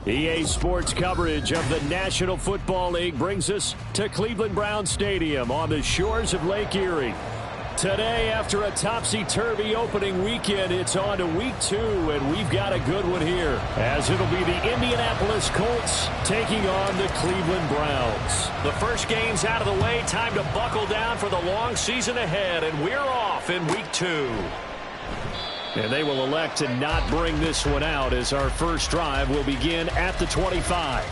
EA Sports coverage of the National Football League brings us to Cleveland Browns Stadium on the shores of Lake Erie. Today, after a topsy-turvy opening weekend, it's on to week 2, and we've got a good one here, as it'll be the Indianapolis Colts taking on the Cleveland Browns. The first game's out of the way, time to buckle down for the long season ahead, and we're off in week 2. And they will elect to not bring this one out, as our first drive will begin at the 25.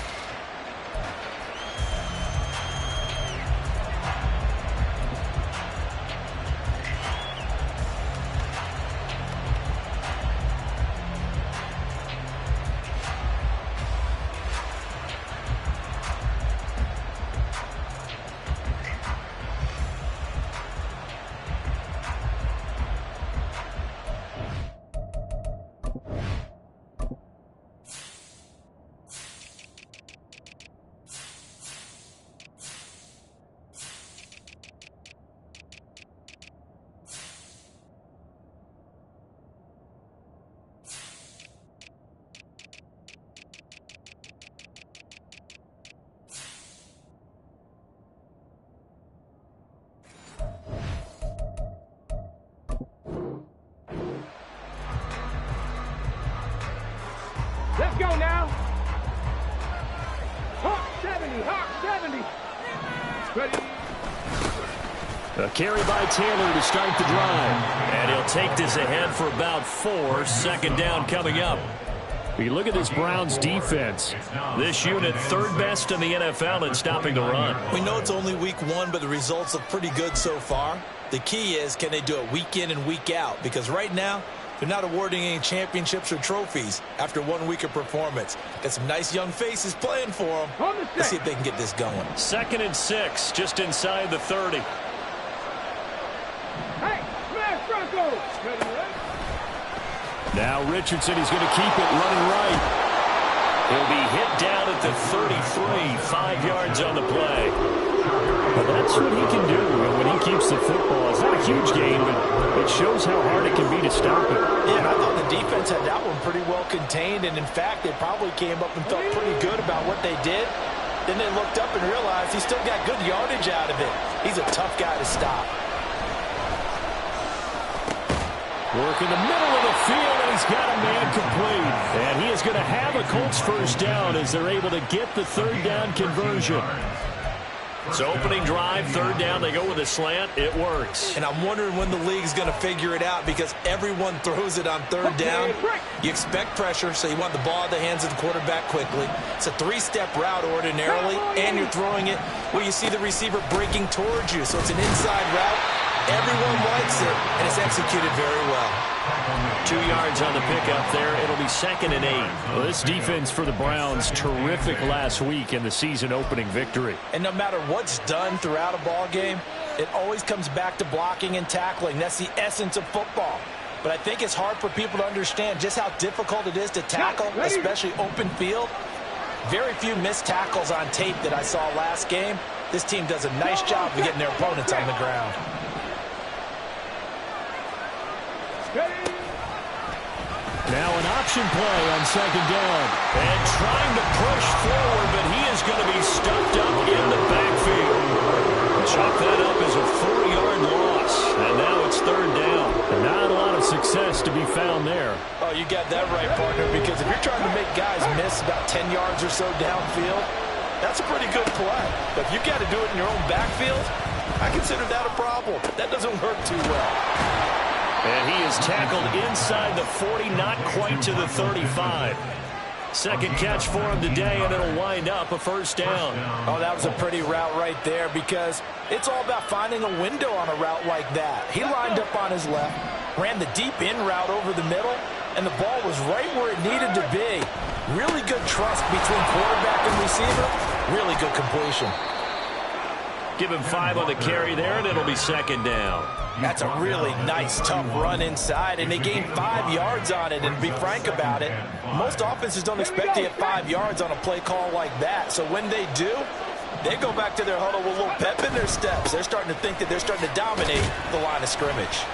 Let's go now. Hawk 70, Hawk 70. Ready. A carry by Taylor to start the drive. And he'll take this ahead for about 4. Second down coming up. You look at this Browns defense. This unit third best in the NFL in stopping the run. We know it's only week 1, but the results look pretty good so far. The key is, can they do it week in and week out? Because right now, they're not awarding any championships or trophies after 1 week of performance. Got some nice young faces playing for them. Let's see if they can get this going. 2nd and 6, just inside the 30. Hey, smash Bronco. Now Richardson is going to keep it running right. He'll be hit down at the 33, 5 yards on the play. Well, that's what he can do when he keeps the football. It's not a huge game, but it shows how hard it can be to stop it. Yeah, and I thought the defense had that one pretty well contained, and in fact, they probably came up and felt pretty good about what they did. Then they looked up and realized he still got good yardage out of it. He's a tough guy to stop. Work in the middle of the field, and he's got a man complete. And he is going to have a Colts first down as they're able to get the third down conversion. So opening drive, third down, they go with a slant. It works. And I'm wondering when the league's going to figure it out, because everyone throws it on third down. You expect pressure, so you want the ball in the hands of the quarterback quickly. It's a 3-step route ordinarily, and you're throwing it where you see the receiver breaking towards you. So it's an inside route. Everyone likes it, and it's executed very well. 2 yards on the pickup there. It'll be 2nd and 8. Well, this defense for the Browns, terrific last week in the season-opening victory. And no matter what's done throughout a ball game, it always comes back to blocking and tackling. That's the essence of football. But I think it's hard for people to understand just how difficult it is to tackle, especially open field. Very few missed tackles on tape that I saw last game. This team does a nice job of getting their opponents on the ground. Now an option play on 2nd down. And trying to push forward, but he is going to be stuffed up in the backfield. Chalk that up as a 4-yard loss. And now it's 3rd down. And not a lot of success to be found there. Oh, you got that right, partner, because if you're trying to make guys miss about 10 yards or so downfield, that's a pretty good play. But if you got to do it in your own backfield, I consider that a problem. That doesn't work too well. And he is tackled inside the 40, not quite to the 35. Second catch for him today, and it'll wind up a first down. Oh, that was a pretty route right there, because it's all about finding a window on a route like that. He lined up on his left, ran the deep in route over the middle, and the ball was right where it needed to be. Really good trust between quarterback and receiver. Really good completion. Give him 5 on the carry there, and it'll be 2nd down. That's a really nice, tough run inside, and they gained 5 yards on it. And to be frank about it, most offenses don't expect to get 5 yards on a play call like that. So when they do, they go back to their huddle with a little pep in their steps. They're starting to think that they're starting to dominate the line of scrimmage.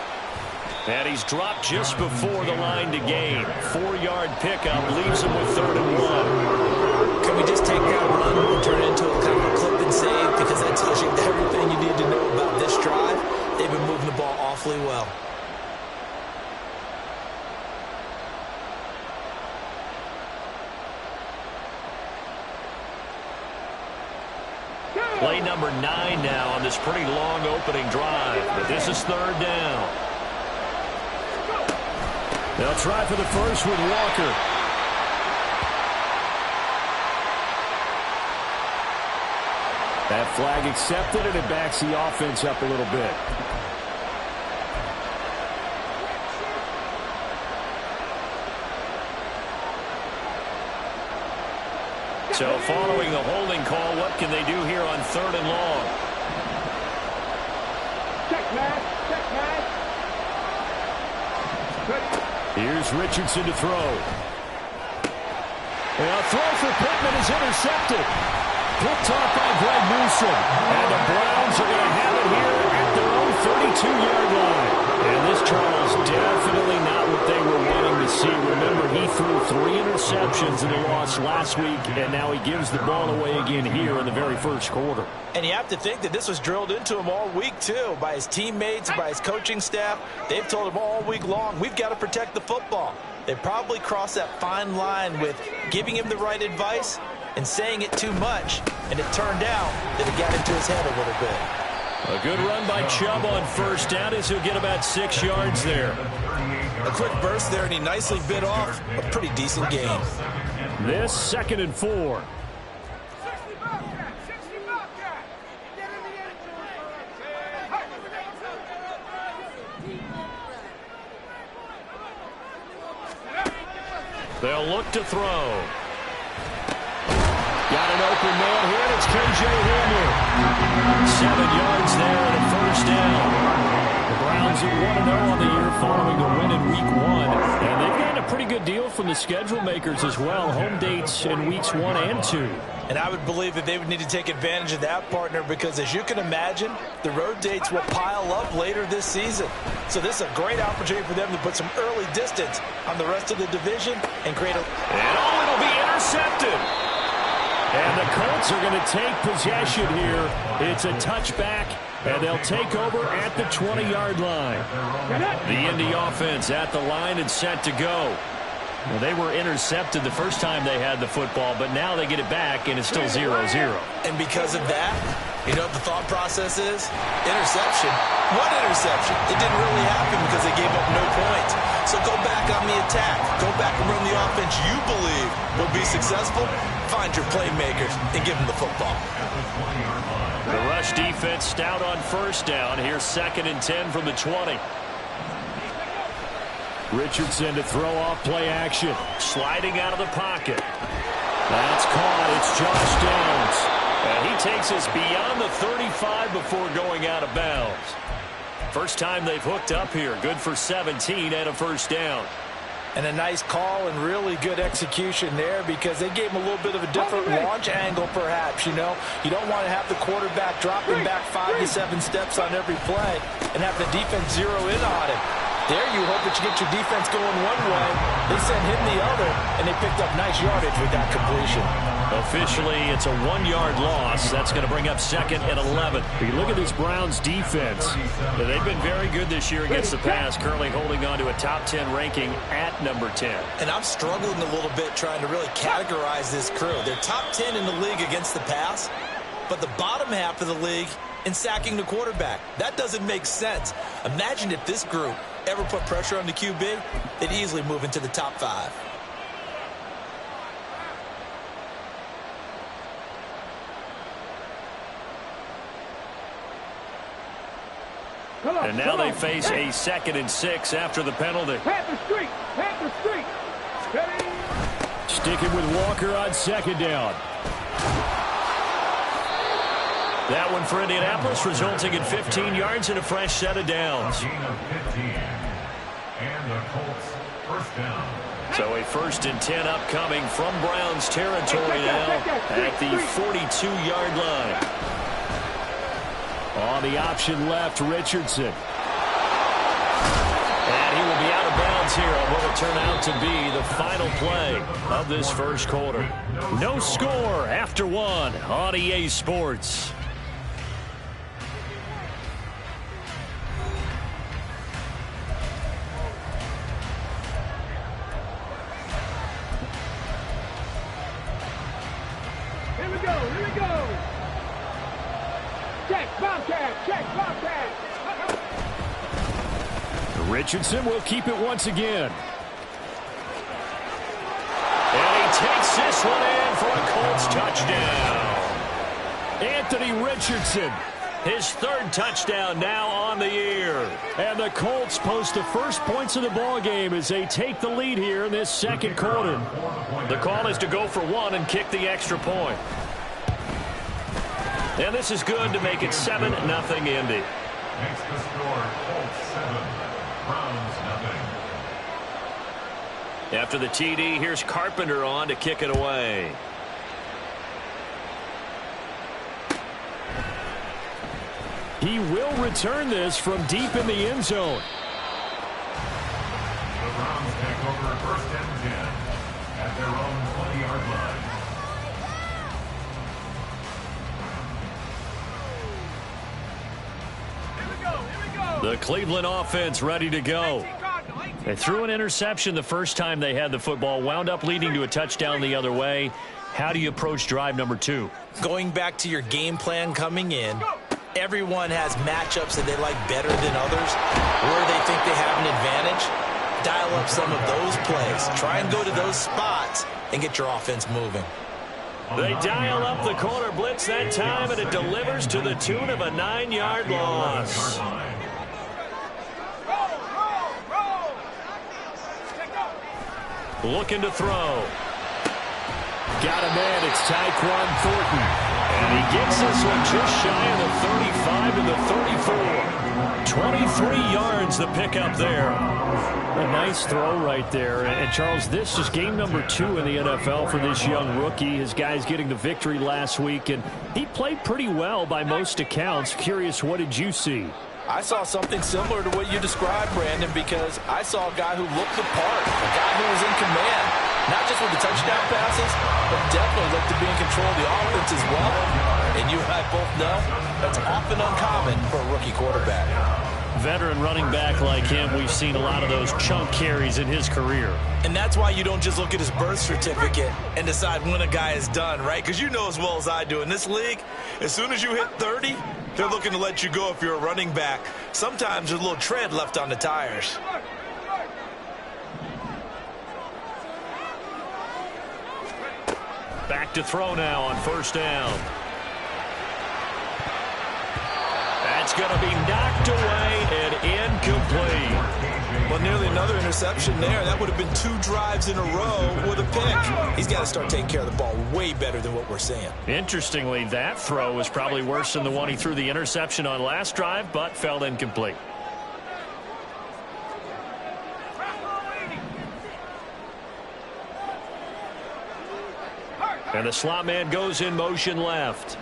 And he's dropped just before the line to gain. 4-yard pickup leaves him with 3rd and 1. Can we just take that run and turn it into a kind of a clip and save? Because that tells you everything you need to know about this drive. They've been moving the ball awfully well. Play number 9 now on this pretty long opening drive. But this is 3rd down. They'll try for the first with Walker. That flag accepted, and it backs the offense up a little bit. So following the holding call, what can they do here on 3rd and long? Check, man. Check, man. Here's Richardson to throw. And a throw for Pittman is intercepted. Picked off by Greg Newsom. And the Browns are going to have it here at their own 32-yard line. And this trial is definitely not what they were wanting to see. Remember, he threw 3 interceptions in the loss last week, and now he gives the ball away again here in the very first quarter. And you have to think that this was drilled into him all week, too, by his teammates, by his coaching staff. They've told him all week long, we've got to protect the football. They probably crossed that fine line with giving him the right advice and saying it too much, and it turned out that it got into his head a little bit. A good run by Chubb on 1st down as he'll get about 6 yards there. A quick burst there, and he nicely bit off a pretty decent gain. This 2nd and 4. They'll look to throw. Got an open man here, and it's K.J. Hamler. 7 yards there and a 1st down. The Browns are 1-0 on the year following a win in Week 1. And they've gotten a pretty good deal from the schedule makers as well. Home dates in Weeks 1 and 2. And I would believe that they would need to take advantage of that, partner, because as you can imagine, the road dates will pile up later this season. So this is a great opportunity for them to put some early distance on the rest of the division and create a... And it'll be intercepted. And the Colts are going to take possession here. It's a touchback, and they'll take over at the 20-yard line. The Indy offense at the line and set to go. Well, they were intercepted the first time they had the football, but now they get it back, and it's still 0-0. And because of that, you know what the thought process is? Interception. What interception? It didn't really happen because they gave up no points. So go back on the attack. Go back and run the offense you believe will be successful. Find your playmakers and give them the football. The rush defense stout on 1st down. Here's 2nd and 10 from the 20. Richardson to throw off play action. Sliding out of the pocket. That's caught. It's Josh Downs. And he takes us beyond the 35 before going out of bounds. First time they've hooked up here. Good for 17 and a 1st down. And a nice call and really good execution there because they gave him a little bit of a different launch angle perhaps, you know. You don't want to have the quarterback dropping back 5 to 7 steps on every play and have the defense zero in on him. There you hope that you get your defense going one way. They sent him the other, and they picked up nice yardage with that completion. Officially, it's a 1-yard loss. That's going to bring up 2nd and 11. If you look at this Browns defense, they've been very good this year against the pass, currently holding on to a top 10 ranking at number 10. And I'm struggling a little bit trying to really categorize this crew. They're top 10 in the league against the pass, but the bottom half of the league in sacking the quarterback. That doesn't make sense. Imagine if this group ever put pressure on the QB, they'd easily move into the top 5. And now they face a 2nd and 6 after the penalty. Panther Street! Panther Street! Steady! Sticking with Walker on 2nd down. That one for Indianapolis, resulting in 15 yards and a fresh set of downs. So a 1st and 10 upcoming from Browns territory now at the 42-yard line. On the option left, Richardson. And of bounds here on what will turn out to be the final play of this first quarter. No score after one on EA Sports. Here we go. Check, Bobcat. Richardson will keep it once again. And he takes this one in for a Colts touchdown. Anthony Richardson, his third touchdown now on the year. And the Colts post the first points of the ball game as they take the lead here in this second quarter. The call is to go for one and kick the extra point. And this is good to make it 7-0 Indy. Makes the score Colts 7, Browns 0. After the TD, here's Carpenter on to kick it away. He will return this from deep in the end zone. The Browns take over first and 10 at their own 20-yard line. The Cleveland offense ready to go. They threw an interception the first time they had the football, wound up leading to a touchdown the other way. How do you approach drive number 2? Going back to your game plan coming in, everyone has matchups that they like better than others, where they think they have an advantage. Dial up some of those plays. Try and go to those spots and get your offense moving. They dial up the corner blitz that time, and it delivers to the tune of a 9-yard loss. Looking to throw. Got a man, it's Tyquan Thornton. And he gets this one just shy of the 35 to the 34. 23 yards the pickup there. A nice throw right there. And Charles, this is game number 2 in the NFL for this young rookie. His guys getting the victory last week, and he played pretty well by most accounts. Curious, what did you see? I saw something similar to what you described, Brandon, because I saw a guy who looked the part, a guy who was in command, not just with the touchdown passes, but definitely looked to be in control of the offense as well. And you and I both know that's often uncommon for a rookie quarterback. Veteran running back like him, we've seen a lot of those chunk carries in his career. And that's why you don't just look at his birth certificate and decide when a guy is done, right? Because you know as well as I do, in this league, as soon as you hit 30, they're looking to let you go if you're a running back. Sometimes there's a little tread left on the tires. Back to throw now on first down. That's going to be knocked away and incomplete. Well, nearly another interception there. That would have been 2 drives in a row with a pick. He's got to start taking care of the ball way better than what we're seeing. Interestingly, that throw was probably worse than the one he threw the interception on last drive, but fell incomplete. And the slot man goes in motion left.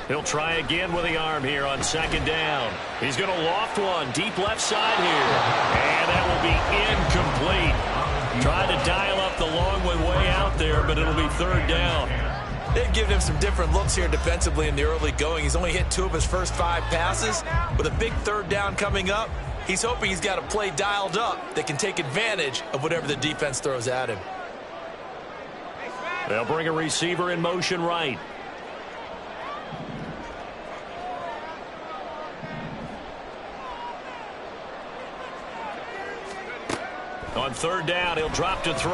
He'll try again with the arm here on second down. He's going to loft one deep left side here. And that will be incomplete. Tried to dial up the long one way out there, but it'll be third down. They've given him some different looks here defensively in the early going. He's only hit 2 of his first 5 passes. With a big third down coming up, he's hoping he's got a play dialed up that can take advantage of whatever the defense throws at him. They'll bring a receiver in motion right. On third down, he'll drop to throw.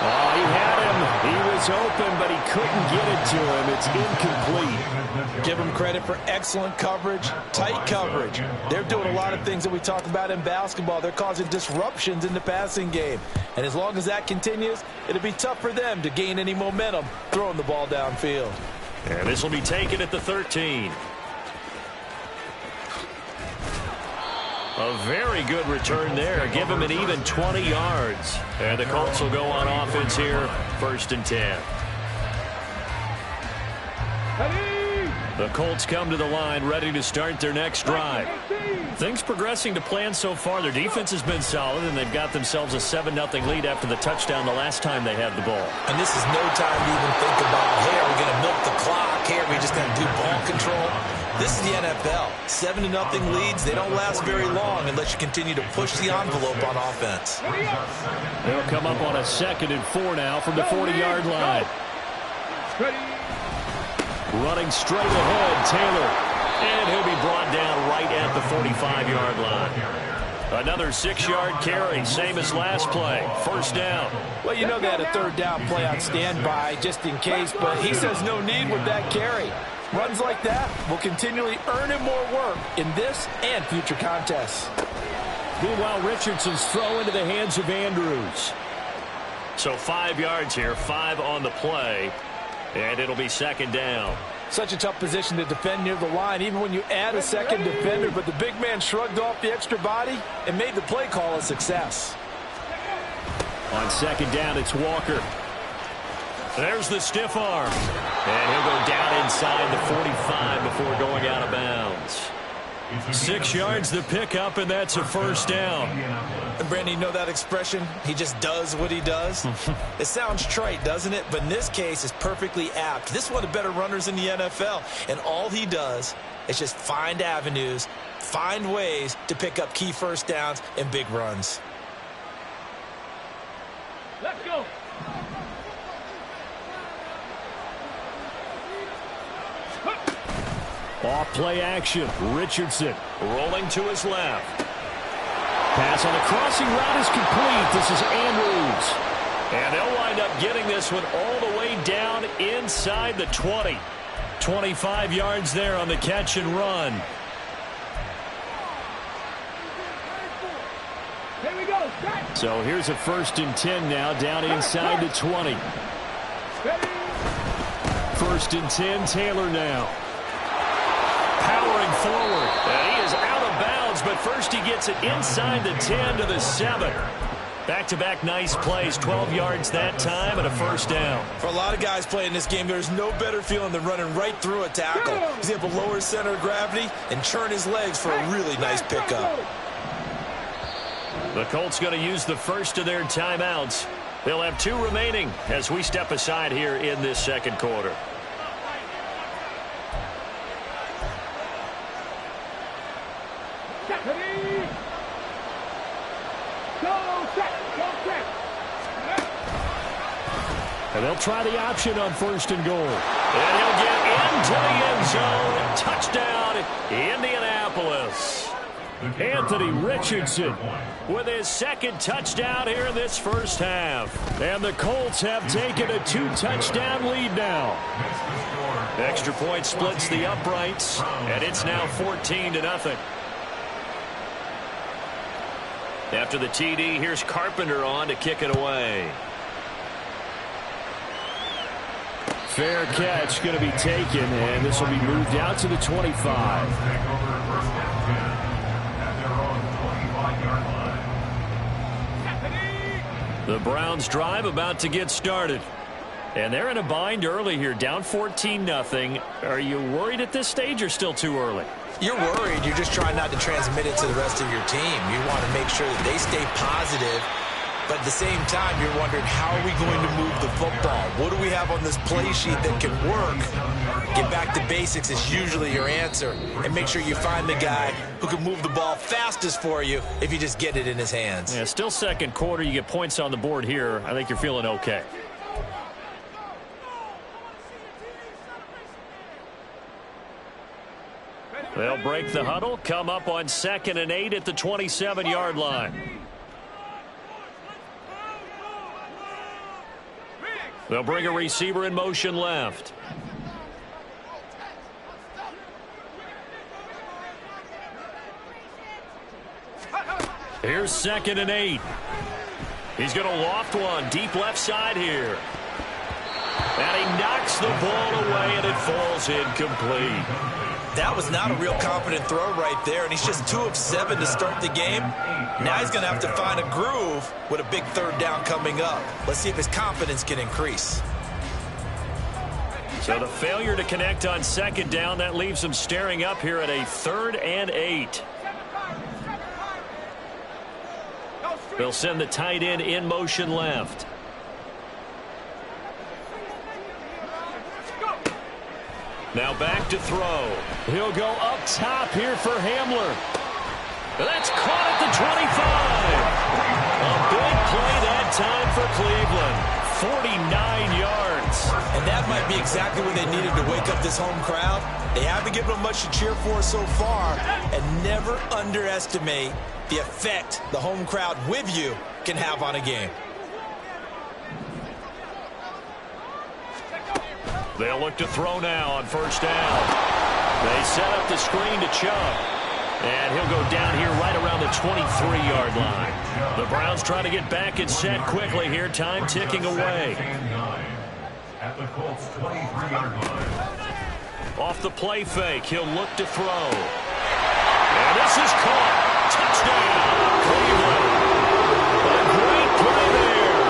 Oh, he had him. He was open, but he couldn't get it to him. It's incomplete. Give him credit for excellent coverage, tight coverage. They're doing a lot of things that we talk about in basketball. They're causing disruptions in the passing game. And as long as that continues, it'll be tough for them to gain any momentum throwing the ball downfield. And this will be taken at the 13. A very good return there. Give him an even 20 yards. And the Colts will go on offense here, 1st and 10. The Colts come to the line ready to start their next drive. Things progressing to plan so far. Their defense has been solid, and they've got themselves a 7-0 lead after the touchdown the last time they had the ball. And this is no time to even think about, hey, are we going to milk the clock? Hey, are we just going to do ball control? This is the NFL. 7-0 leads, they don't last very long unless you continue to push the envelope on offense. They'll come up on a 2nd and 4 now from the 40-yard line. Running straight ahead, Taylor. And he'll be brought down right at the 45-yard line. Another 6-yard carry, same as last play. 1st down. Well, you know they had a 3rd down play on standby just in case, but he says no need with that carry. Runs like that will continually earn him more work in this and future contests. Meanwhile, Richardson's throw into the hands of Andrews. So 5 yards here, 5 on the play, and it'll be 2nd down. Such a tough position to defend near the line, even when you add a 2nd defender, but the big man shrugged off the extra body and made the play call a success. On 2nd down, it's Walker. There's the stiff arm. And he'll go down inside the 45 before going out of bounds. 6 yards the pickup, and that's a 1st down. And Brandon, you know that expression? He just does what he does? It sounds trite, doesn't it? But in this case, it's perfectly apt. This is one of the better runners in the NFL. And all he does is just find avenues, find ways to pick up key 1st downs and big runs. Let's go. Off play action. Richardson rolling to his left. Pass on the crossing route is complete. This is Andrews. And they'll wind up getting this one all the way down inside the 20. 25 yards there on the catch and run. Here we go. So here's a 1st and 10 now down inside the 20. 1st and 10, Taylor now. Powering forward. And he is out of bounds, but first he gets it inside the 10 to the 7. Back-to-back nice plays, 12 yards that time and a 1st down. For a lot of guys playing this game, there's no better feeling than running right through a tackle. He's able to lower his center of gravity and churn his legs for a really nice pickup. The Colts going to use the first of their timeouts. They'll have 2 remaining as we step aside here in this 2nd quarter. And they'll try the option on 1st and goal. And he'll get into the end zone. Touchdown, Indianapolis. Anthony Richardson with his 2nd touchdown here in this 1st half. And the Colts have taken a 2-touchdown lead now. Extra point splits the uprights, and it's now 14-0. After the TD, here's Carpenter on to kick it away. Fair catch going to be taken, and this will be moved out to the 25. The Browns drive about to get started. And they're in a bind early here, down 14-0. Are you worried at this stage or still too early? You're worried. You're just trying not to transmit it to the rest of your team. You want to make sure that they stay positive. But at the same time, you're wondering, how are we going to move the football? What do we have on this play sheet that can work? Get back to basics is usually your answer. And make sure you find the guy who can move the ball fastest for you if you just get it in his hands. Yeah, still 2nd quarter. You get points on the board here. I think you're feeling okay. They'll break the huddle, come up on 2nd and 8 at the 27-yard line. They'll bring a receiver in motion left. Here's 2nd and 8. He's going to loft one deep left side here. And he knocks the ball away, and it falls incomplete. That was not a real confident throw right there, and he's just 2 of 7 to start the game. Now he's going to have to find a groove with a big 3rd down coming up. Let's see if his confidence can increase. So the failure to connect on second down, that leaves them staring up here at a 3rd and 8. They'll send the tight end in motion left. Now back to throw. He'll go up top here for Hamler. That's caught at the 25. A big play that time for Cleveland. 49 yards. And that might be exactly what they needed to wake up this home crowd. They haven't given them much to cheer for so far. And never underestimate the effect the home crowd with you can have on a game. They'll look to throw now on first down. They set up the screen to Chubb. And he'll go down here right around the 23-yard line. The Browns trying to get back and set quickly here. Time ticking away. At the Colts 23-yard line. Off the play fake, he'll look to throw. And this is caught. Touchdown, Cleveland. A great play there.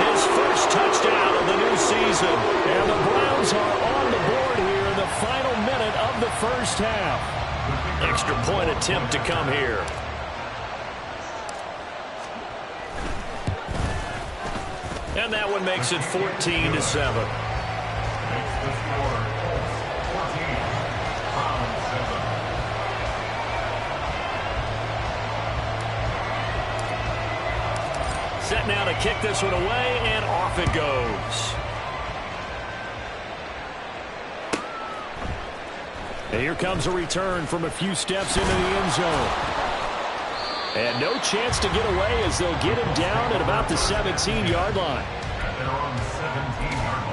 His first touchdown of the new season. And the Browns are on the board here in the final minute of the first half. Extra point attempt to come here. And that one makes it 14-7. Set now to kick this one away, and off it goes. And here comes a return from a few steps into the end zone. And no chance to get away as they'll get him down at about the 17-yard line. And they're on the 17-yard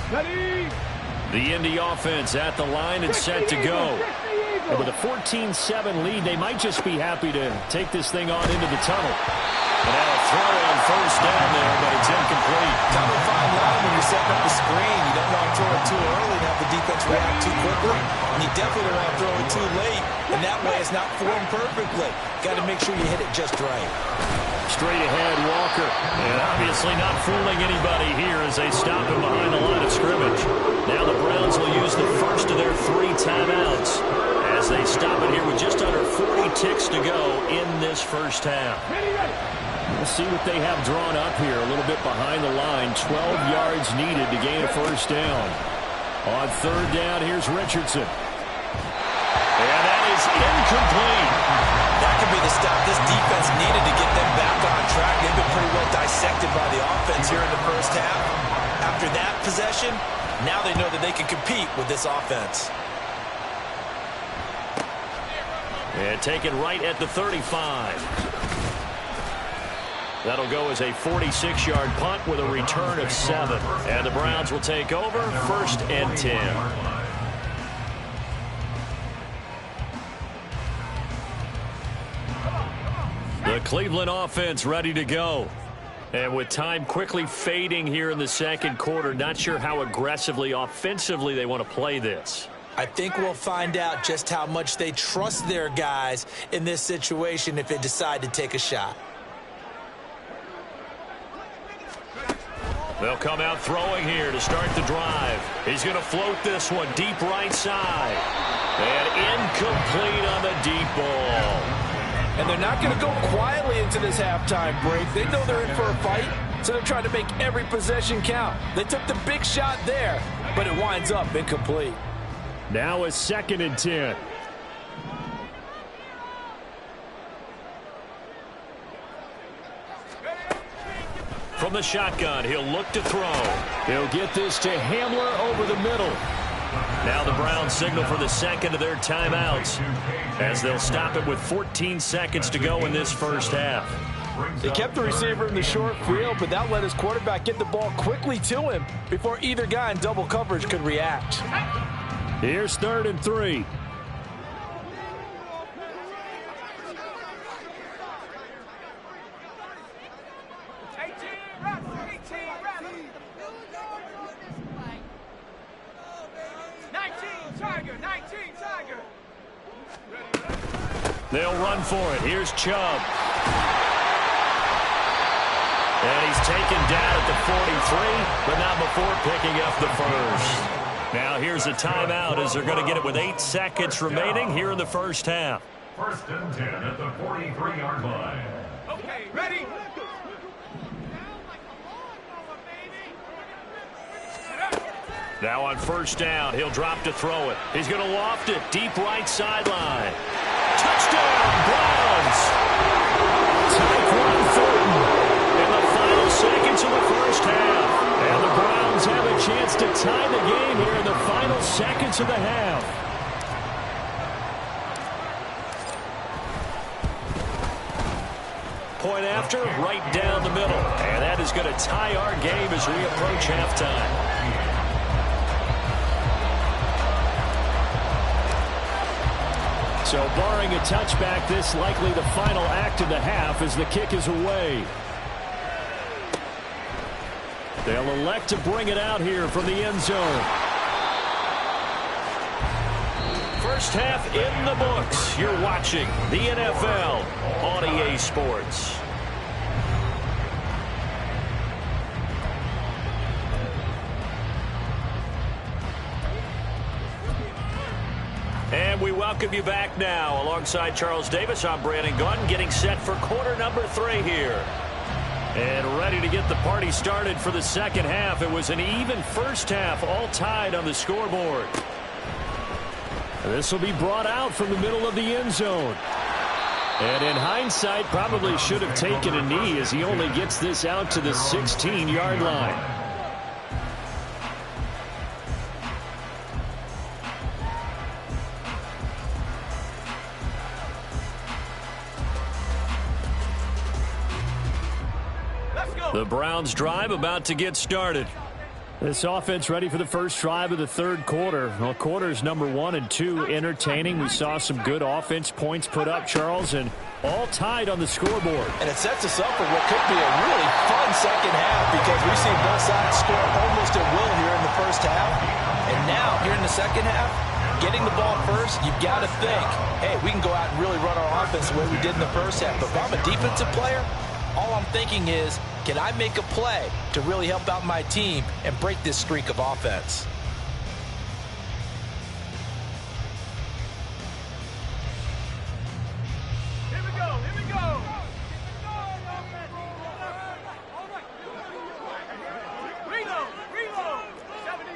line. Ready. The Indy offense at the line and set to go. And with a 14-7 lead, they might just be happy to take this thing on into the tunnel. And now a throw on first down there, but it's incomplete. Kind of a fine line when you're setting up the screen. You don't want to throw it too early and have the defense react too quickly. And you definitely don't want to throw it too late. And that way it's not formed perfectly. Got to make sure you hit it just right. Straight ahead, Walker. And obviously not fooling anybody here as they stop him behind the line of scrimmage. Now the Browns will use the first of their 3 timeouts as they stop it here with just under 40 ticks to go in this first half. We'll see what they have drawn up here. A little bit behind the line. 12 yards needed to gain a first down. On third down, here's Richardson. And that is incomplete. That could be the stop this defense needed to get them back on track. They've been pretty well dissected by the offense here in the first half. After that possession, now they know that they can compete with this offense. And taken right at the 35. That'll go as a 46-yard punt with a return of 7. And the Browns will take over, 1st and 10. The Cleveland offense ready to go. And with time quickly fading here in the second quarter, not sure how aggressively, offensively they want to play this. I think we'll find out just how much they trust their guys in this situation if they decide to take a shot. They'll come out throwing here to start the drive. He's going to float this one deep right side. And incomplete on the deep ball. And they're not going to go quietly into this halftime break. They know they're in for a fight, so they're trying to make every possession count. They took the big shot there, but it winds up incomplete. Now a 2nd and 10. From the shotgun, he'll look to throw. He'll get this to Hamler over the middle. Now the Browns signal for the second of their timeouts as they'll stop it with 14 seconds to go in this first half. They kept the receiver in the short field, but that let his quarterback get the ball quickly to him before either guy in double coverage could react. Here's 3rd and 3. They'll run for it. Here's Chubb. And he's taken down at the 43, but not before picking up the first. Now here's a timeout as they're going to get it with 8 seconds remaining here in the first half. First and 10 at the 43-yard line. Okay, ready? Now on first down, he'll drop to throw it. He's going to loft it deep right sideline. Touchdown, Browns! Tyquan Thornton in the final seconds of the first half. And the Browns have a chance to tie the game here in the final seconds of the half. Point after, right down the middle. And that is going to tie our game as we approach halftime. So barring a touchback, this likely the final act of the half as the kick is away. They'll elect to bring it out here from the end zone. First half in the books. You're watching the NFL on EA Sports. And we welcome you back now. Alongside Charles Davis, I'm Brandon Gunn, getting set for quarter number 3 here. And ready to get the party started for the second half. It was an even first half, all tied on the scoreboard. This will be brought out from the middle of the end zone. And in hindsight, probably should have taken a knee as he only gets this out to the 16-yard line. The Browns drive about to get started. This offense ready for the first drive of the third quarter. Well, quarters number 1 and 2 entertaining. We saw some good offense points put up, Charles, and all tied on the scoreboard. And it sets us up for what could be a really fun second half because we've seen both sides score almost at will here in the first half. And now, here in the second half, getting the ball first, you've got to think, hey, we can go out and really run our offense the way we did in the first half. But if I'm a defensive player, all I'm thinking is, can I make a play to really help out my team and break this streak of offense? Here we go, here we go. Reload, reload. 72.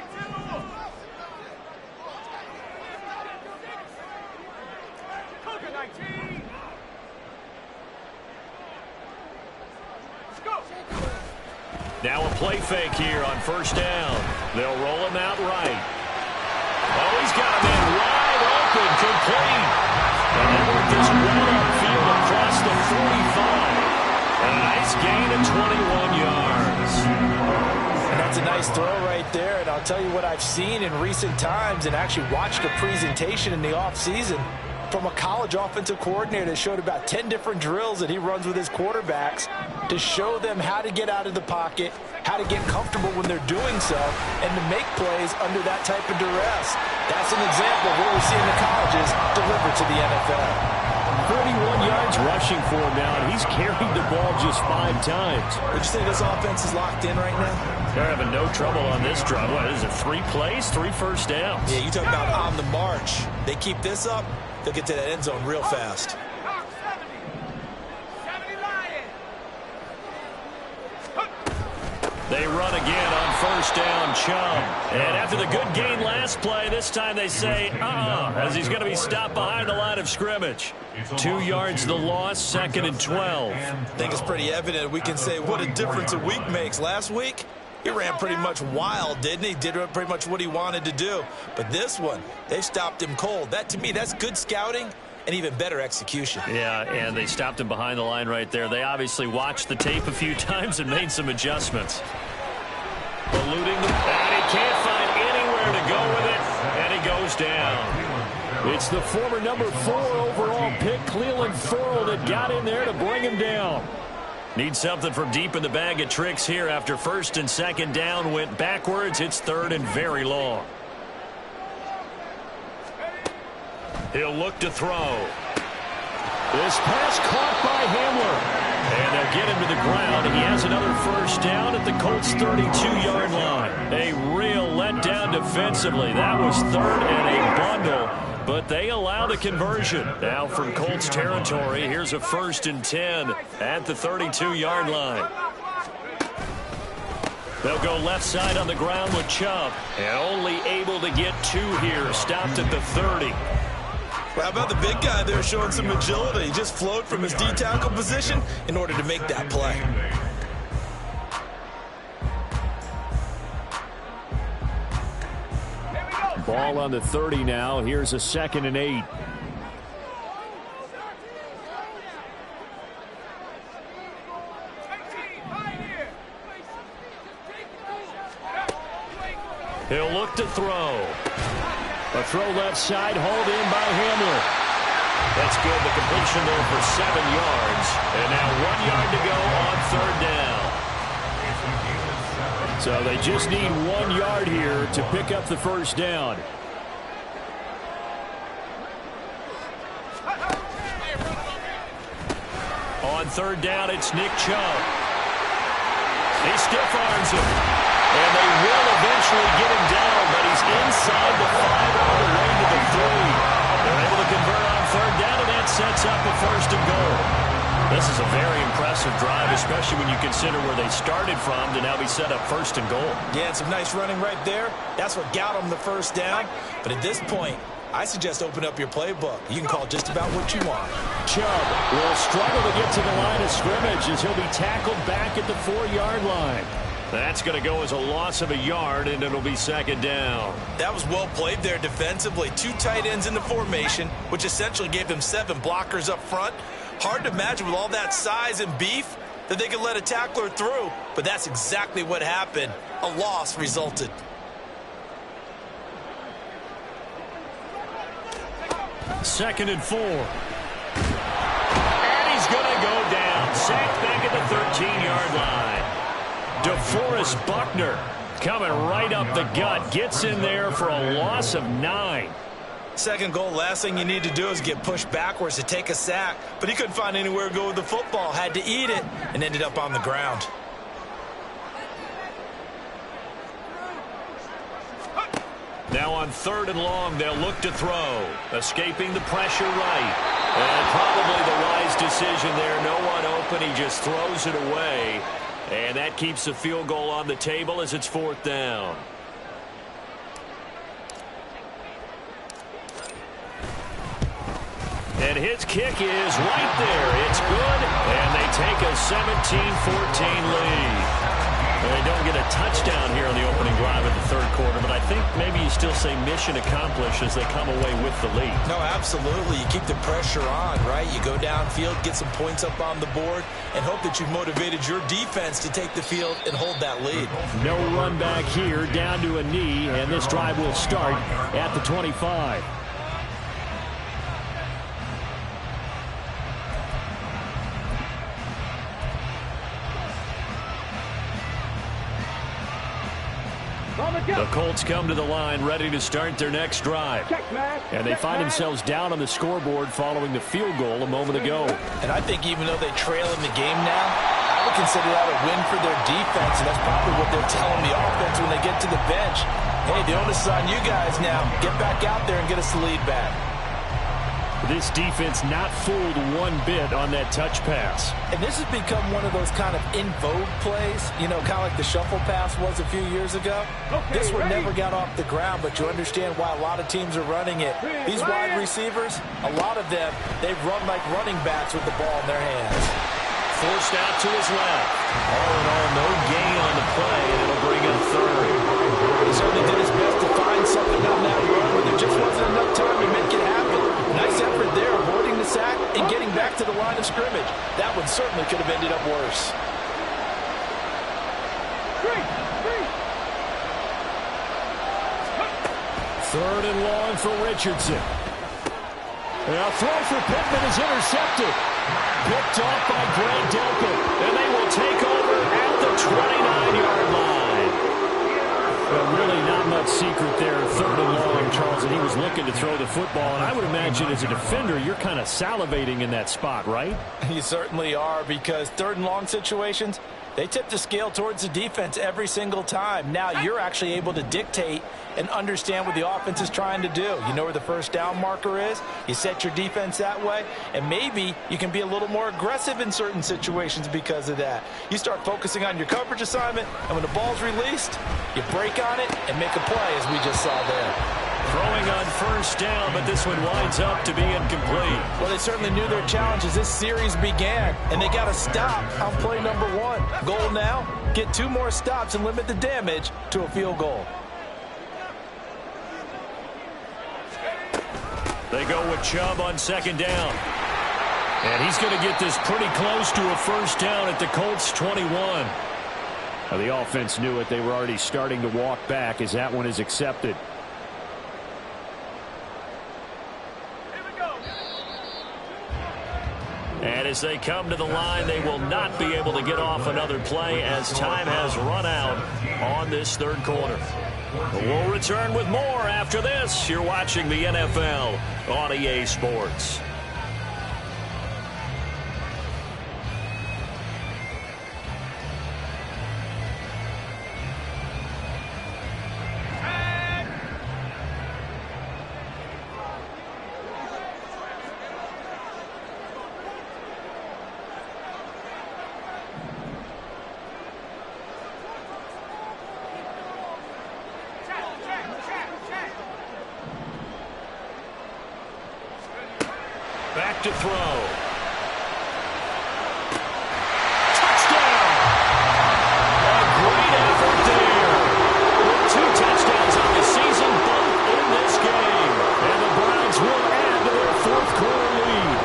Coca 19. Now a play fake here on first down. They'll roll him out right. Oh, he's got him in wide open, complete. And they work this well upfield across the 45. A nice gain of 21 yards. And that's a nice throw right there. And I'll tell you what I've seen in recent times and actually watched a presentation in the offseason from a college offensive coordinator that showed about 10 different drills that he runs with his quarterbacks to show them how to get out of the pocket, how to get comfortable when they're doing so, and to make plays under that type of duress. That's an example of what we see in the colleges delivered to the NFL. 31 yards rushing for him now, and he's carried the ball just 5 times. Would you say this offense is locked in right now? They're having no trouble on this drive. What is it, 3 plays, 3 first downs? Yeah, you talk about on the march. They keep this up, they'll get to that end zone real fast. They run again on first down, Chubb. And after the good gain last play, this time they say, as he's going to be stopped behind the line of scrimmage. 2 yards the loss, 2nd and 12. I think it's pretty evident we can say what a difference a week makes. Last week, he ran pretty much wild, didn't he? Did pretty much what he wanted to do. But this one, they stopped him cold. That, to me, that's good scouting and even better execution. Yeah, and they stopped him behind the line right there. They obviously watched the tape a few times and made some adjustments. Eluding the, and he can't find anywhere to go with it, and he goes down. It's the former number 4 overall pick, Cleveland Ferrell, that got in there to bring him down. Need something from deep in the bag of tricks here after 1st and 2nd down went backwards. It's 3rd and very long. He'll look to throw. This pass caught by Hamler. And And they'll get him to the ground. He has another first down at the Colts' 32-yard line. A real letdown defensively. That was third and a bundle, but they allow the conversion. Now from Colts territory, here's a 1st and 10 at the 32-yard line. They'll go left side on the ground with Chubb, and only able to get 2 here. Stopped at the 30. Well, how about the big guy there showing some agility? He just flowed from his D-tackle position in order to make that play. Ball on the 30 now. Here's a 2nd and 8. He'll look to throw. A throw left side, hauled in by Hamler. That's good. The completion there for 7 yards. And now 1 yard to go on 3rd down. So they just need 1 yard here to pick up the first down. On 3rd down, it's Nick Chubb. He stiff arms him. And they will eventually get him down, but he's inside the 5 all the way to the 3. They're able to convert on 3rd down, and that sets up a 1st and goal. This is a very impressive drive, especially when you consider where they started from to now be set up 1st and goal. Yeah, and some nice running right there. That's what got them the first down. But at this point, I suggest open up your playbook. You can call just about what you want. Chubb will struggle to get to the line of scrimmage as he'll be tackled back at the 4-yard line. That's going to go as a loss of a yard, and it'll be 2nd down. That was well played there defensively. 2 tight ends in the formation, which essentially gave them 7 blockers up front. Hard to imagine with all that size and beef that they could let a tackler through, but that's exactly what happened. A loss resulted. Second and 4. And he's going to go down. Sacked back at the 13-yard line. DeForest Buckner coming right up the gut. Gets in there for a loss of 9. 2nd goal, last thing you need to do is get pushed backwards to take a sack. But he couldn't find anywhere to go with the football. Had to eat it and ended up on the ground. Now on 3rd and long, they'll look to throw. Escaping the pressure right. And probably the wise decision there. No one open. He just throws it away. And that keeps the field goal on the table as it's 4th down. And his kick is right there. It's good. And they take a 17-14 lead. Well, they don't get a touchdown here on the opening drive of the 3rd quarter, but I think maybe you still say mission accomplished as they come away with the lead. No, absolutely. You keep the pressure on, right? You go downfield, get some points up on the board, and hope that you've motivated your defense to take the field and hold that lead. No run back here, down to a knee, and this drive will start at the 25. The Colts come to the line ready to start their next drive. And they find themselves down on the scoreboard following the field goal a moment ago. And I think even though they trail in the game now, I would consider that a win for their defense, and that's probably what they're telling the offense when they get to the bench. Hey, the onus is on you guys now. Get back out there and get us the lead back. This defense not fooled one bit on that touch pass. And this has become one of those kind of in vogue plays, you know, kind of like the shuffle pass was a few years ago. This one never got off the ground, but you understand why a lot of teams are running it. These wide receivers, a lot of them, they run like running backs with the ball in their hands. Forced out to his left. All in all, no gain on the play, and it'll bring in 3rd. He certainly did his best to find something on that run, but there just wasn't enough time to make it happen. Nice effort there, avoiding the sack and getting back to the line of scrimmage. That one certainly could have ended up worse. 3rd and long for Richardson. A throw for Pittman is intercepted. Picked off by Grant Delpit. And they will take over at the 29-yard line. Well, really not much secret there. 3rd and long, Charles, and he was looking to throw the football. And I would imagine as a defender, you're kind of salivating in that spot, right? You certainly are, because 3rd and long situations, they tip the scale towards the defense every single time. Now you're actually able to dictate and understand what the offense is trying to do. You know where the first down marker is. You set your defense that way, and maybe you can be a little more aggressive in certain situations because of that. You start focusing on your coverage assignment, and when the ball's released, you break on it and make a play, as we just saw there. Throwing on 1st down, but this one winds up to be incomplete. Well, they certainly knew their challenge as this series began, and they got to stop on play number 1. Goal now, get 2 more stops and limit the damage to a field goal. They go with Chubb on 2nd down. And he's going to get this pretty close to a 1st down at the Colts 21. Now, the offense knew it. They were already starting to walk back as that one is accepted. And as they come to the line, they will not be able to get off another play as time has run out on this 3rd quarter. We'll return with more after this. You're watching the NFL on EA Sports. Back to throw. Touchdown! A great effort there. With 2 touchdowns on the season, both in this game. And the Browns will add to their 4th quarter lead.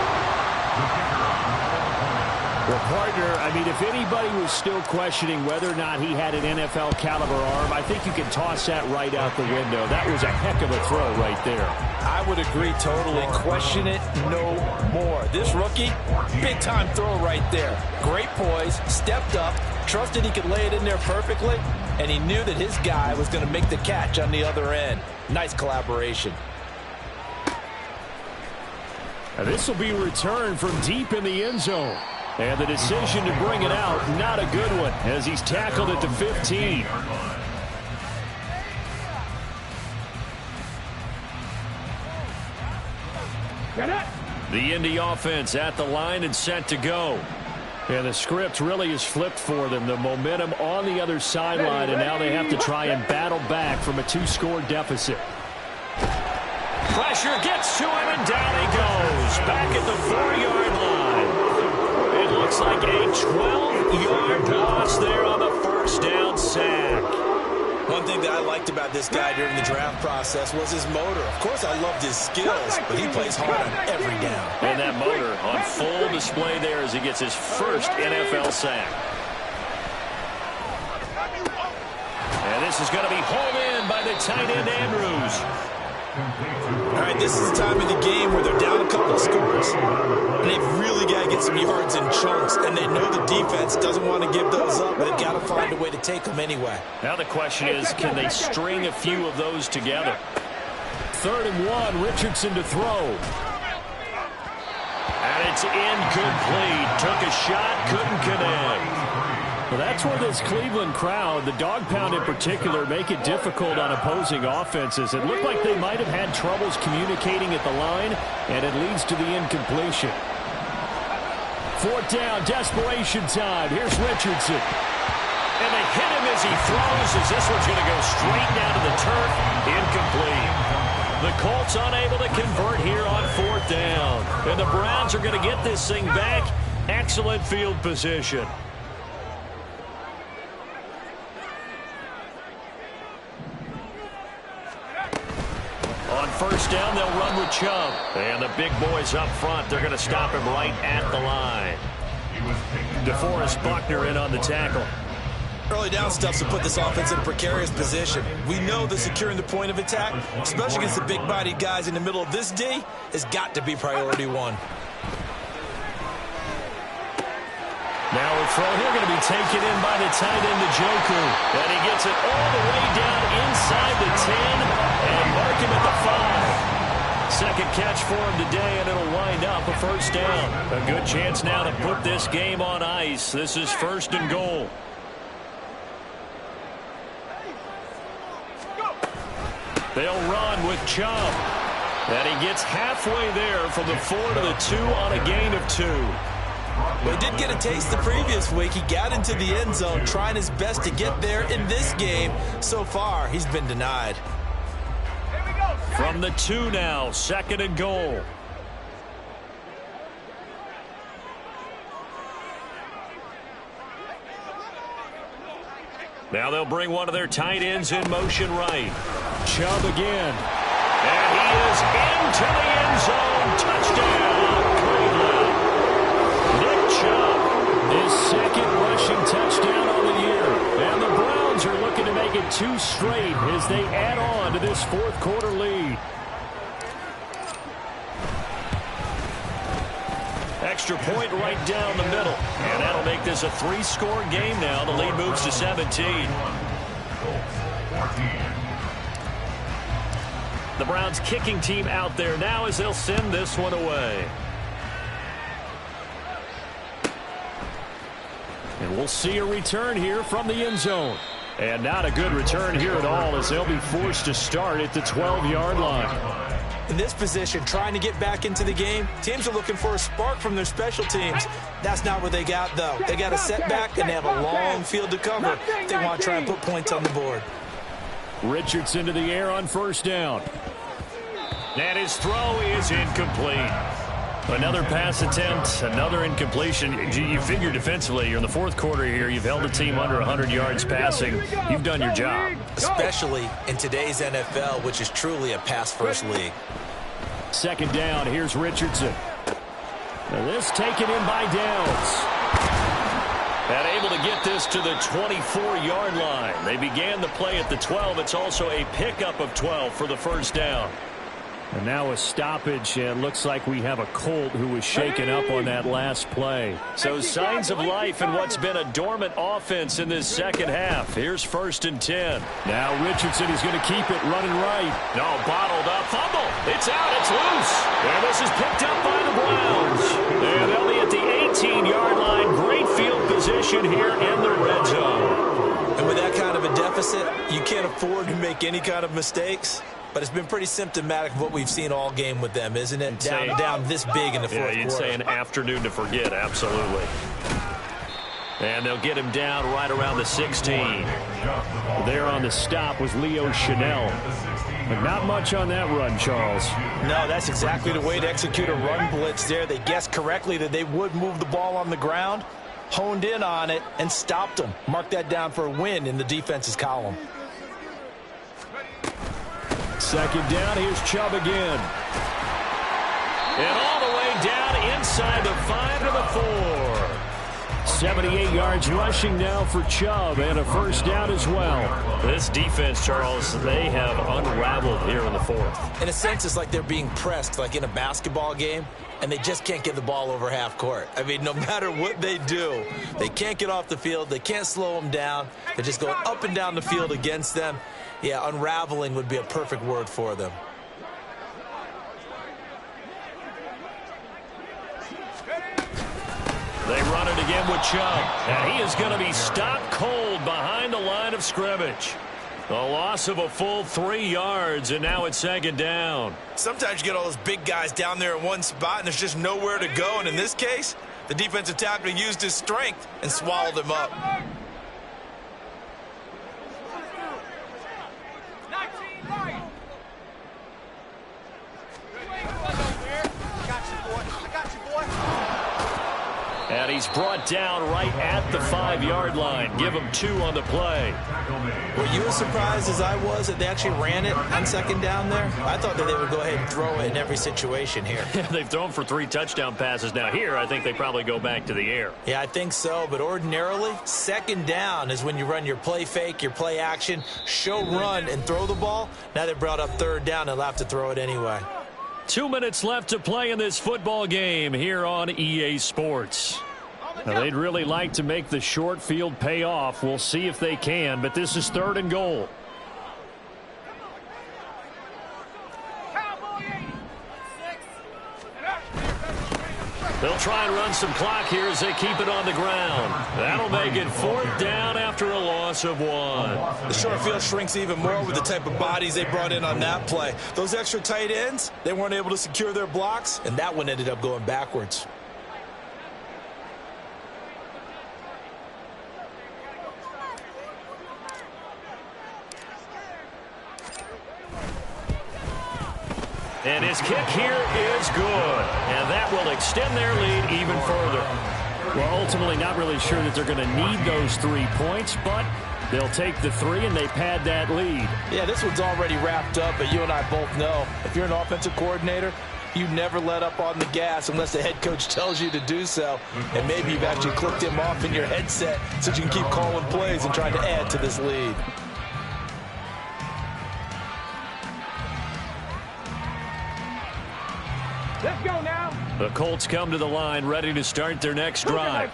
Well, partner, I mean, if anybody was still questioning whether or not he had an NFL caliber arm, I think you can toss that right out the window. That was a heck of a throw right there. I would agree totally. Question it no more. This rookie, big-time throw right there. Great poise, stepped up, trusted he could lay it in there perfectly, and he knew that his guy was going to make the catch on the other end. Nice collaboration. Now, this will be returned from deep in the end zone. And the decision to bring it out, not a good one, as he's tackled at the 15. The Indy offense at the line and set to go. And the script really is flipped for them. The momentum on the other sideline, and now they have to try and battle back from a 2-score deficit. Pressure gets to him, and down he goes. Back at the 4-yard line. It looks like a 12-yard loss there on the 1st down sack. One thing that I liked about this guy during the draft process was his motor. Of course, I loved his skills, but he plays hard on every down. And that motor on full display there as he gets his first NFL sack. And this is going to be hauled in by the tight end Andrews. All right, this is the time of the game where they're down a couple of scores, and they've really got to get some yards in chunks, and they know the defense doesn't want to give those up, but they've got to find a way to take them anyway. Now the question is, can they string a few of those together? 3rd and 1, Richardson to throw. And it's incomplete. Took a shot, couldn't connect. Well, that's where this Cleveland crowd, the dog pound in particular, make it difficult on opposing offenses. It looked like they might have had troubles communicating at the line, and it leads to the incompletion. 4th down, desperation time. Here's Richardson. And they hit him as he throws, as this one's going to go straight down to the turf. Incomplete. The Colts unable to convert here on 4th down. And the Browns are going to get this thing back. Excellent field position. On 1st down, they'll run with Chubb. And the big boys up front, they're going to stop him right at the line. DeForest Buckner in on the tackle. Early down stuff to put this offense in a precarious position. We know that securing the point of attack, especially against the big-bodied guys in the middle of this D, has got to be priority 1. Now a throw here going to be taken in by the tight end, Njoku. And he gets it all the way down inside the 10 and mark him at the 5. Second catch for him today, and it'll wind up a first down. A good chance now to put this game on ice. This is 1st and goal. They'll run with Chubb. And he gets halfway there from the 4 to the 2 on a gain of 2. Well, he did get a taste the previous week. He got into the end zone trying his best to get there in this game. So far, he's been denied. From the 2 now, 2nd and goal. Now they'll bring one of their tight ends in motion right. Chubb again. And he is into the end zone. Touchdown, Cleveland. Nick Chubb, his 2nd rushing touchdown on the year. And the Browns are looking to make it 2 straight as they add on to this 4th quarter lead. Extra point right down the middle. And that'll make this a 3-score game now. The lead moves to 17. The Browns kicking team out there now as they'll send this one away. And we'll see a return here from the end zone. And not a good return here at all as they'll be forced to start at the 12-yard line. In this position, trying to get back into the game, teams are looking for a spark from their special teams. That's not what they got, though. They got a setback, and they have a long field to cover if they want to try and put points on the board. Richardson to the air on 1st down. And his throw is incomplete. Another pass attempt, another incompletion. You figure defensively, you're in the 4th quarter here. You've held the team under 100 yards passing. You've done your job. Especially in today's NFL, which is truly a pass-first league. 2nd down, here's Richardson. Now this taken in by Downs. And able to get this to the 24-yard line. They began the play at the 12. It's also a pickup of 12 for the 1st down. And now a stoppage, and looks like we have a Colt who was shaken up on that last play. So signs of life in what's been a dormant offense in this 2nd half. Here's 1st and 10. Now Richardson, he's going to keep it running right. No, bottled up. Fumble. It's out. It's loose. And this is picked up by the Browns. And they'll be at the 18-yard line. Great field position here in the red zone. And with that kind of a deficit, you can't afford to make any kind of mistakes. But it's been pretty symptomatic of what we've seen all game with them, isn't it? Down this big in the 4th quarter. Yeah, you'd say an afternoon to forget, absolutely. And they'll get him down right around the 16. There on the stop was Leo Chanel. But not much on that run, Charles. No, that's exactly the way to execute a run blitz there. They guessed correctly that they would move the ball on the ground, honed in on it, and stopped them. Mark that down for a win in the defense's column. 2nd down, here's Chubb again. And all the way down inside the 5 to the 4. 78 yards rushing now for Chubb, and a 1st down as well. This defense, Charles, they have unraveled here in the 4th. In a sense, it's like they're being pressed, like in a basketball game, and they just can't get the ball over half court. I mean, no matter what they do, they can't get off the field. They can't slow them down. They're just going up and down the field against them. Yeah, unraveling would be a perfect word for them. They run it again with Chubb, and he is going to be stopped cold behind the line of scrimmage. A loss of a full 3 yards, and now it's 2nd down. Sometimes you get all those big guys down there in one spot, and there's just nowhere to go. And in this case, the defensive tackle used his strength and swallowed him up. And he's brought down right at the 5-yard line. Give him 2 on the play. Were you as surprised as I was that they actually ran it on 2nd down there? I thought that they would go ahead and throw it in every situation here. They've thrown for 3 touchdown passes. Now here, I think they probably go back to the air. Yeah, I think so. But ordinarily, 2nd down is when you run your play fake, your play action, show run, and throw the ball. Now they brought up 3rd down. They'll have to throw it anyway. 2 minutes left to play in this football game here on EA Sports. Now, they'd really like to make the short field pay off. We'll see if they can, but this is 3rd and goal. They'll try and run some clock here as they keep it on the ground. That'll make it 4th down after a loss of 1. The short field shrinks even more with the type of bodies they brought in on that play. Those extra tight ends, they weren't able to secure their blocks, and that one ended up going backwards. And his kick here is good. And that will extend their lead even further. Well, ultimately not really sure that they're going to need those 3 points, but they'll take the 3 and they pad that lead. Yeah, this one's already wrapped up, but you and I both know if you're an offensive coordinator, you never let up on the gas unless the head coach tells you to do so. And maybe you've actually clicked him off in your headset so you can keep calling plays and trying to add to this lead. Let's go now. The Colts come to the line ready to start their next drive.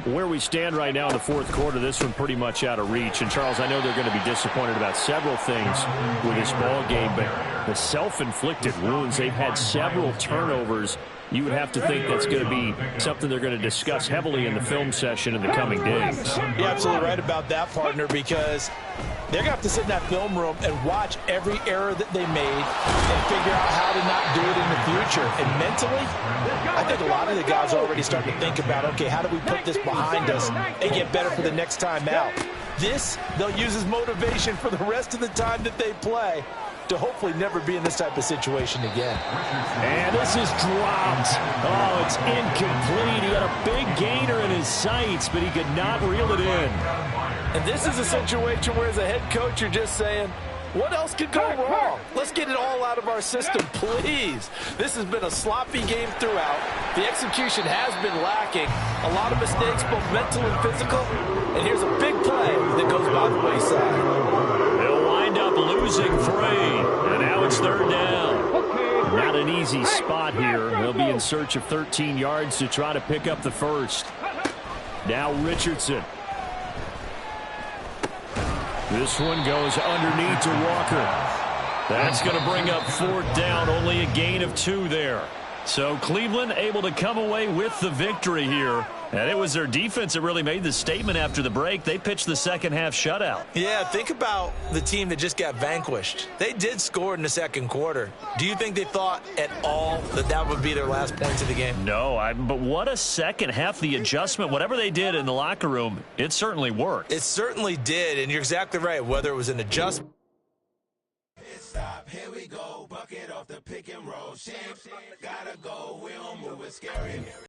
Where we stand right now in the 4th quarter, this one pretty much out of reach. And, Charles, I know they're going to be disappointed about several things with this ball game, but the self-inflicted wounds, they've had several turnovers. You would have to think that's going to be something they're going to discuss heavily in the film session in the coming days. You're absolutely right about that, partner, because they're going to have to sit in that film room and watch every error that they made and figure out how to not do it in the future. And mentally, I think a lot of the guys are already starting to think about, okay, how do we put this behind us and get better for the next time out? This, they'll use as motivation for the rest of the time that they play to hopefully never be in this type of situation again. And this is dropped. Oh, it's incomplete. He had a big gainer in his sights, but he could not reel it in. And this is a situation where as a head coach, you're just saying, what else could go wrong? Let's get it all out of our system, please. This has been a sloppy game throughout. The execution has been lacking. A lot of mistakes, both mental and physical. And here's a big play that goes by the wayside. They'll wind up losing 3. And now it's 3rd down. Not an easy spot here. They'll be in search of 13 yards to try to pick up the 1st. Now Richardson. This one goes underneath to Walker. That's going to bring up 4th down. Only a gain of 2 there. So Cleveland able to come away with the victory here. And it was their defense that really made the statement after the break. They pitched the second-half shutout. Yeah, think about the team that just got vanquished. They did score in the 2nd quarter. Do you think they thought at all that that would be their last points of the game? No, but what a second half. The adjustment, whatever they did in the locker room, it certainly worked. It certainly did, and you're exactly right. Whether it was an adjustment. Stop, here we go, bucket off the pick and roll. Shame, gotta go, we don't move it scary.